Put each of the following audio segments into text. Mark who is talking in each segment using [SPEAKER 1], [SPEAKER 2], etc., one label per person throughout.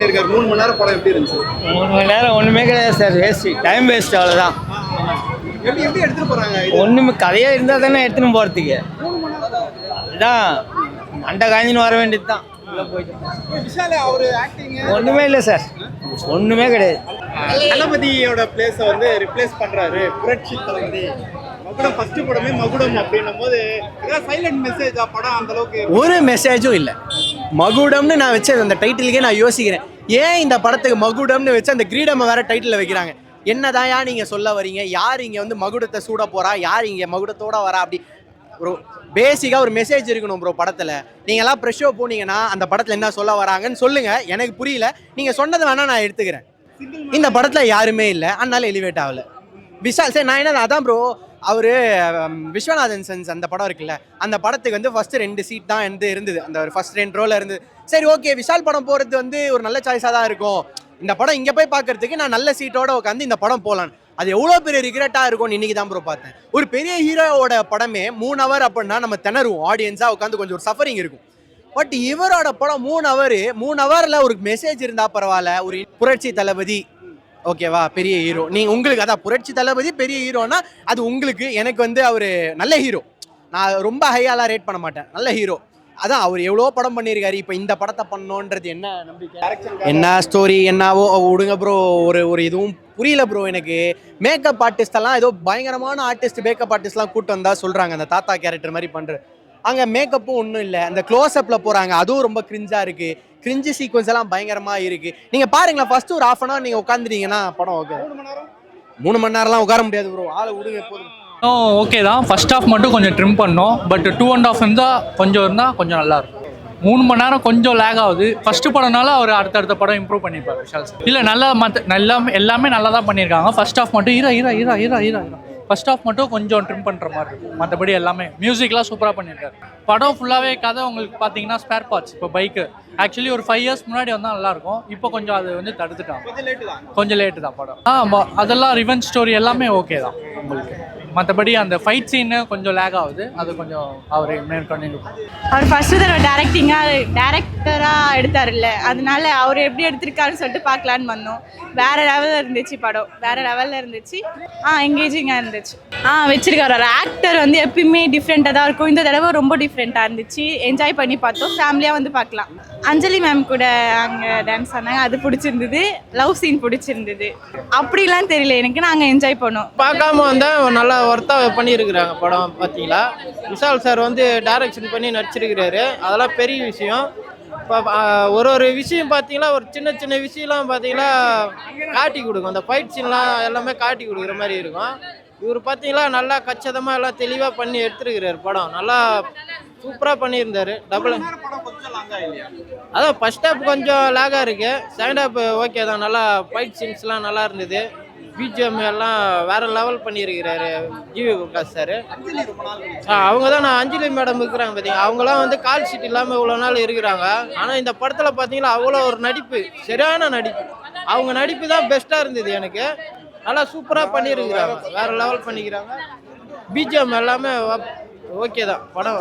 [SPEAKER 1] இருக்காரு 3 மணி நேரம் படம் எப்படி இருந்துச்சு?
[SPEAKER 2] 3 மணி நேரம் ஒன்றுமே கிடையாது சார், வேஸ்ட்டு, டைம் வேஸ்ட், அவ்வளோதான்.
[SPEAKER 1] எப்படி எப்படி எடுத்துட்டு போறாங்க?
[SPEAKER 2] ஒன்றுமே கதையாக இருந்தால் தானே எடுத்துன்னு போகிறதுக்கு. இதான் மண்டை காஞ்சின்னு வர வேண்டியது தான்.
[SPEAKER 1] விஷால் அவரு ஆக்டிங்
[SPEAKER 2] ஒன்றுமே இல்லை சார், ஒன்றுமே கிடையாது.
[SPEAKER 1] தளபதியோட பிளேஸை வந்து ரிப்ளேஸ் பண்றாரு புரட்சி தளபதி. மகுடம் ஃபர்ஸ்ட் படமே மகுடம் அப்படின்னும் போது ஏதாவது சைலண்ட் மெசேஜா படம் அந்த அளவுக்கு?
[SPEAKER 3] ஒரு மெசேஜும் இல்லை. மகுடம்னு நான் வச்சது அந்த டைட்டிலுக்கே நான் யோசிக்கிறேன், ஏன் இந்த படத்துக்கு மகுடம்னு வச்சு அந்த கிரீடம் வேற டைட்டில் வைக்கிறாங்க? என்னதான் நீங்க சொல்ல வரீங்க? யார் இங்க வந்து மகுடத்தை சூட போறா? யார் இங்க மகுடத்தோட வரா? அப்படி ஒரு பேசிக்காக ஒரு மெசேஜ் இருக்கணும் ப்ரோ படத்தில். நீங்கள் எல்லாம் ப்ரெஷ் ஷோ போனீங்கன்னா அந்த படத்தில் என்ன சொல்ல வராங்கன்னு சொல்லுங்க. எனக்கு புரியல, நீங்கள் சொன்னது வேணா நான் எடுத்துக்கிறேன். இந்த படத்தில் யாருமே இல்லை, அதனால எலிவேட் ஆகல. விஷால் சரி, நான் என்ன அதான் ப்ரோ, அவர் விஸ்வநாதன் சென்ஸ் அந்த படம் இருக்குல்ல, அந்த படத்துக்கு வந்து ஃபர்ஸ்ட் 2 சீட் தான் இருந்தது, அந்த ஒரு ஃபர்ஸ்ட் 2 ரோல இருந்தது. சரி ஓகே, விஷால் படம் போகிறது வந்து ஒரு நல்ல சாய்ஸாக தான் இருக்கும். இந்த படம் இங்கே போய் பார்க்கறதுக்கு நான் நல்ல சீட்டோட உட்காந்து இந்த படம் போகலான்னு, அது எவ்வளோ பெரிய ரிக்ரெட்டாக இருக்கும்னு இன்றைக்கி தான் ப்ரோ பார்த்தேன். ஒரு பெரிய ஹீரோவோட படமே 3 ஹவர் அப்படின்னா நம்ம திணறுவோம், ஆடியன்ஸாக உட்காந்து கொஞ்சம் ஒரு சஃபரிங் இருக்கும். பட் இவரோட படம் 3 ஹவரில் ஒரு மெசேஜ் இருந்தால் பரவாயில்ல. ஒரு புரட்சி தளபதி ஓகேவா, பெரிய ஹீரோ. நீங்கள் உங்களுக்கு அதான் புரட்சி தளபதி பெரிய ஹீரோனா அது உங்களுக்கு. எனக்கு வந்து அவர் நல்ல ஹீரோ, நான் ரொம்ப ஹையாலாம் ரேட் பண்ண மாட்டேன், நல்ல ஹீரோ. அதான் அவர் எவ்வளோ படம் பண்ணியிருக்காரு, இப்போ இந்த படத்தை பண்ணோன்றது என்ன நம்பிக்கை? என்ன ஸ்டோரி என்னவோ விடுங்க ப்ரோ. ஒரு இதுவும் புரியல ப்ரோ எனக்கு. மேக்கப் ஆர்டிஸ்டெல்லாம் ஏதோ பயங்கரமான ஆர்டிஸ்ட், மேக்கப் ஆர்டிஸ்ட்லாம் கூட்டு வந்தா சொல்கிறாங்க, அந்த தாத்தா கேரக்டர் மாதிரி பண்ணுறது. அங்கே மேக்கப்பும் ஒன்றும் இல்லை, அந்த க்ளோஸ்அப்பில் போகிறாங்க, அதுவும் ரொம்ப கிரிஞ்சாக இருக்குது. கிரிஞ்சு சீக்வன்ஸ் எல்லாம் பயங்கரமாக இருக்குது. நீங்கள் பாருங்களேன், ஃபஸ்ட்டு ஒரு ½ hour நீங்கள் உட்காந்துட்டீங்கன்னா படம் ஓகே. 3 மணி நேரம்லாம் உட்கார முடியாது ப்ரோ, ஆளை விடுங்க போதும்.
[SPEAKER 4] ஓகே தான், ஃபர்ஸ்ட் ஹாஃப் மட்டும் கொஞ்சம் ட்ரிம் பண்ணோம். பட் 2.5 இருந்தால் கொஞ்சம் நல்லாயிருக்கும். 3 மணி நேரம் கொஞ்சம் லேக் ஆகுது. ஃபர்ஸ்ட் படம்னால அவர் அடுத்தடுத்த படம் இம்ப்ரூவ் பண்ணியிருப்பார் விஷால் சார். இல்லை நல்லா எல்லாமே நல்லா தான் பண்ணியிருக்காங்க. ஃபர்ஸ்ட் ஹாஃப் மட்டும் ஈரா ஃபர்ஸ்ட் ஹாஃப் மட்டும் கொஞ்சம் ட்ரிம் பண்ணுற மாதிரி இருக்கும். மற்றபடி எல்லாமே மியூசிக்லாம் சூப்பராக பண்ணியிருக்காரு. படம் ஃபுல்லாகவே கதை உங்களுக்கு பார்த்தீங்கன்னா ஸ்பேர் பார்ட்ஸ். இப்போ பைக்கு ஆக்சுவலி ஒரு 5 years முன்னாடி வந்தால் நல்லாயிருக்கும், இப்போ கொஞ்சம் அது வந்து தடுத்துட்டாங்க, கொஞ்சம் லேட்டு தான் படம். அதெல்லாம் ரிவெஞ்ச் ஸ்டோரி எல்லாமே ஓகே தான் உங்களுக்கு. மற்றபடி அந்த ஃபைட் சீனு கொஞ்சம் லேக் ஆகுது, அது கொஞ்சம் அவர் மேற்கொண்டு.
[SPEAKER 5] அவர் ஃபர்ஸ்ட்டு தடவை டேரக்டராக எடுத்தார்ல, அதனால அவர் எப்படி எடுத்திருக்காருன்னு சொல்லிட்டு பார்க்கலான்னு வந்தோம். வேறு லெவலில் இருந்துச்சு படம், வேறு லெவலில் இருந்துச்சு. எங்கேஜிங்காக இருந்துச்சு. வச்சிருக்காரு. ஒரு ஆக்டர் வந்து எப்பயுமே டிஃப்ரெண்ட்டாக தான் இருக்கும், இந்த தடவை ரொம்ப டிஃப்ரெண்ட்டாக இருந்துச்சு. என்ஜாய் பண்ணி பார்த்தோம், ஃபேமிலியாக வந்து பார்க்கலாம். அஞ்சலி மேம் கூட அங்கே டான்ஸ் ஆனாங்க, அது பிடிச்சிருந்தது. லவ் சீன் பிடிச்சிருந்தது. அப்படிலாம் தெரியல எனக்கு, நாங்கள் என்ஜாய் பண்ணோம்.
[SPEAKER 6] பார்க்காம வந்தால் நல்லா ஒர்த்தாக பண்ணியிருக்கிறாங்க படம். பார்த்தீங்களா, விஷால் சார் வந்து டைரக்ஷன் பண்ணி நடிச்சிருக்கிறாரு, அதெல்லாம் பெரிய விஷயம். இப்போ ஒரு விஷயம் பார்த்தீங்கன்னா, ஒரு சின்ன விஷயம்லாம் பார்த்தீங்கன்னா காட்டி கொடுக்கும். அந்த ஃபைட் சீன்லாம் எல்லாமே காட்டி கொடுக்குற மாதிரி இருக்கும். இவர் பார்த்தீங்களா நல்லா கச்சிதமாக எல்லாம் தெளிவாக பண்ணி எடுத்துருக்கிறார் படம். நல்லா சூப்பராக பண்ணியிருந்தார். அதான் ஃபர்ஸ்ட் ஹாஃப் கொஞ்சம் லேகாக இருக்குது, செகண்ட் ஹாஃப் ஓகே தான். நல்லா ஃபைட் சீன்ஸ்லாம் நல்லா இருந்தது. பிஜிஎம் எல்லாம் வேற லெவல் பண்ணியிருக்கிறாரு ஜிவி பிரகாஷ் சார். அவங்க தான் நான் அஞ்சலி மேடம் இருக்கிறாங்க பார்த்தீங்க, அவங்களாம் வந்து கால் ஷீட் இல்லாமல் இவ்வளோ நாள் இருக்கிறாங்க. ஆனால் இந்த படத்தில் பார்த்தீங்கன்னா அவ்வளோ ஒரு நடிப்பு, சரியான நடிப்பு. அவங்க நடிப்பு தான் பெஸ்ட்டாக இருந்தது எனக்கு. நல்லா சூப்பராக பண்ணியிருக்கிறாங்க, வேற லெவல் பண்ணிக்கிறாங்க. பிஜிஎம் எல்லாமே ஓகே தான் படம்.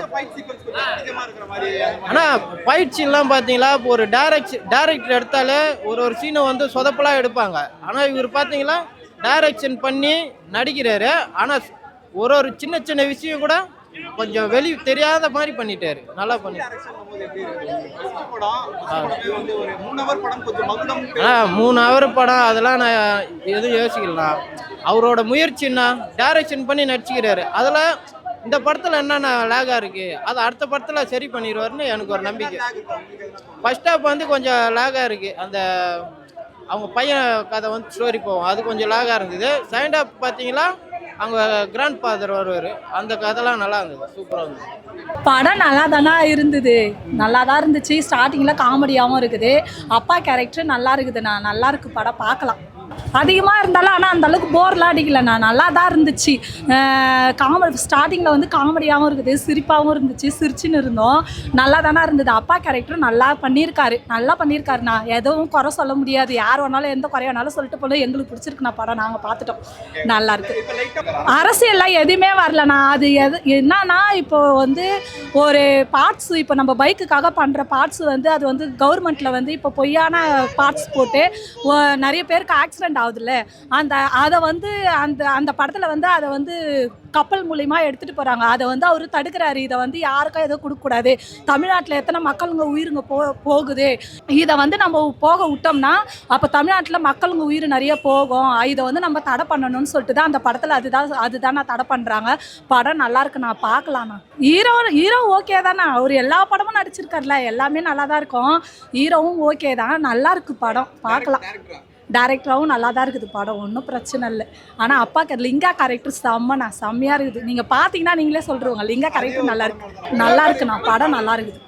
[SPEAKER 6] ஆனால் ஃபைட் சீன்லாம் பார்த்தீங்களா, இப்போ ஒரு டைரக்டர் எடுத்தாலே ஒரு சீனை வந்து சொதப்பலாக எடுப்பாங்க. ஆனால் இவர் பார்த்தீங்களா டைரக்ஷன் பண்ணி நடிக்கிறாரு. ஆனால் ஒரு சின்ன விஷயம் கூட கொஞ்சம் தெரியாத மாதிரி பண்ணிட்டாரு, நல்லா பண்ணி. 3 ஹவர் படம் அதெல்லாம் நான் எதுவும் யோசிக்கலாம். அவரோட முயற்சின்னா டைரக்ஷன் பண்ணி நடிச்சுக்கிறாரு. அதில் இந்த படத்தில் என்னென்ன லேகாக இருக்குது, அது அடுத்த படத்தில் சரி பண்ணிடுவார்னு எனக்கு ஒரு நம்பிக்கை. ஃபர்ஸ்ட் ஹாஃப் வந்து கொஞ்சம் லேகாக இருக்குது, அந்த அவங்க பையன் கதை வந்து ஸ்டோரி போகும், அது கொஞ்சம் லேகாக இருந்தது. செகண்ட் ஹாஃப் பார்த்தீங்களா அவங்க கிராண்ட் ஃபாதர் வருவார், அந்த கதைலாம் நல்லா இருந்தது, சூப்பராக இருந்தது.
[SPEAKER 7] படம் நல்லா தானே இருந்தது, நல்லா தான் இருந்துச்சு. ஸ்டார்டிங்கில் காமெடியாகவும் இருக்குது, அப்பா கேரக்டர் நல்லா இருக்குதுண்ணா, நல்லா இருக்கு படம், பார்க்கலாம். அதிகமாக இருந்தாலும் ஆனால் அந்த அளவுக்கு போர்லாம் அடிக்கல. நான் நல்லா தான் இருந்துச்சு. காமெடி ஸ்டார்டிங்கில் வந்து காமெடியாகவும் இருக்குது, சிரிப்பாகவும் இருந்துச்சு, சிரிச்சுன்னு இருந்தோம். நல்லா தானே இருந்தது. அப்பா கேரக்டரும் நல்லா பண்ணியிருக்காரு. நான் எதுவும் குறை சொல்ல முடியாது. யார் வேணாலும் எந்த குறை வேணாலும் சொல்லிட்டு போல. எங்களுக்கு பிடிச்சிருக்கு நான் படம், நாங்கள் பார்த்துட்டோம், நல்லா இருக்கு. அரசியல்லாம் எதுவுமே வரலண்ணா. அது என்னன்னா இப்போ வந்து ஒரு பார்ட்ஸ், இப்போ நம்ம பைக்குக்காக பண்ணுற பார்ட்ஸ் வந்து அது வந்து கவர்மெண்ட்டில் வந்து இப்போ பொய்யான பார்ட்ஸ் போட்டு நிறைய பேருக்கு ஆக்சிடென்ட் ஆகுதுல்ல, அதை வந்து அந்த படத்தில் வந்து அதை வந்து கப்பல் மூலிமா எடுத்துகிட்டு போகிறாங்க. அதை வந்து அவர் தடுக்கிறாரு. இதை வந்து யாருக்கும் எதுவும் கொடுக்கக்கூடாது. தமிழ்நாட்டில் எத்தனை மக்களுங்க உயிருங்க போகுது, இதை வந்து நம்ம போக விட்டோம்னா அப்போ தமிழ்நாட்டில் மக்களுங்க உயிர் நிறைய போகும். இதை வந்து நம்ம தடை பண்ணணும்னு சொல்லிட்டு தான் அந்த படத்தில் அதுதான் நான் தடை பண்ணுறாங்க. படம் நல்லா இருக்கு, நான் பார்க்கலாண்ணா. ஹீரோ ஓகே தானே, அவர் எல்லா படமும் நடிச்சிருக்காருல, எல்லாமே நல்லா தான் இருக்கும். ஹீரோவும் ஓகே தான், நல்லா இருக்கு படம், பார்க்கலாம். டேரக்டராகவும் நல்லா தான் இருக்குது படம், ஒன்றும் பிரச்சனை இல்லை. ஆனால் அப்பாக்கு லிங்கா கேரக்டர் செம்மையாக இருக்குது. நீங்கள் பார்த்தீங்கன்னா நீங்களே சொல்கிறவங்க, லிங்கா கேரக்டர் நல்லா இருக்குண்ணா. படம் நல்லா இருக்குது.